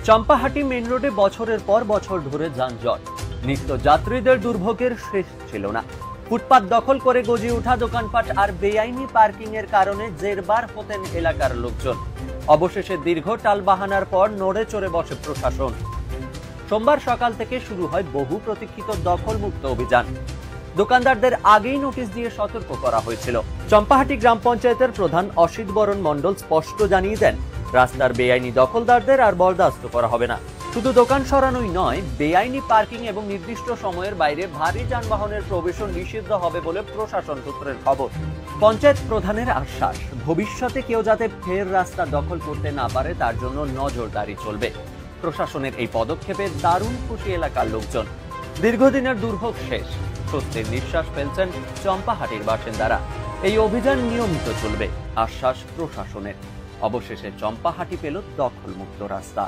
Champahati main রোডে বছরের পর বছর ধরে যানজট, নিত্য যাত্রীদের দুর্ভোগের শেষ ছিল না। ফুটপাত দখল করে গজিয়ে ওঠা দোকানপাট আর বেআইনি পার্কিং এর কারণে জেরবার হতেন এলাকার লোকজন। অবশেষে দীর্ঘ টালবাহানার পর নড়ে চড়ে বসে প্রশাসন। সোমবার সকাল থেকে শুরু হয় বহু প্রতীক্ষিত দখলমুক্ত অভিযান। দোকানদারদের আগেই নোটিশ দিয়ে সতর্ক করা হয়েছিল। চম্পাহাটি গ্রাম পঞ্চায়েতের প্রধান অসিত বরণ মণ্ডল স্পষ্ট জানিয়ে দেন, রাস্তার বেআইনি দখলদারদের আর বরদাস্ত করা হবে না। শুধু দোকান সরানোই নয়, বেআইনি পার্কিং এবং নির্দিষ্ট সময়ের বাইরে ভারী যানবাহনের প্রবেশও নিষিদ্ধ হবে বলে প্রশাসন সূত্রের খবর। পঞ্চায়েত প্রধানের আশ্বাস, ভবিষ্যতে কেউ যাতে ফের রাস্তা দখল করতে না পারে তার জন্য নজরদারি চলবে। প্রশাসনের এই পদক্ষেপে দারুণ খুশি এলাকার লোকজন। দীর্ঘদিনের দুর্ভোগ শেষ, স্বস্তির নিঃশ্বাস ফেলছেন চম্পাহাটির বাসিন্দারা। এই অভিযান নিয়মিত চলবে, আশ্বাস প্রশাসনের। অবশেষে চম্পাহাটি পেল দখলমুক্ত রাস্তা।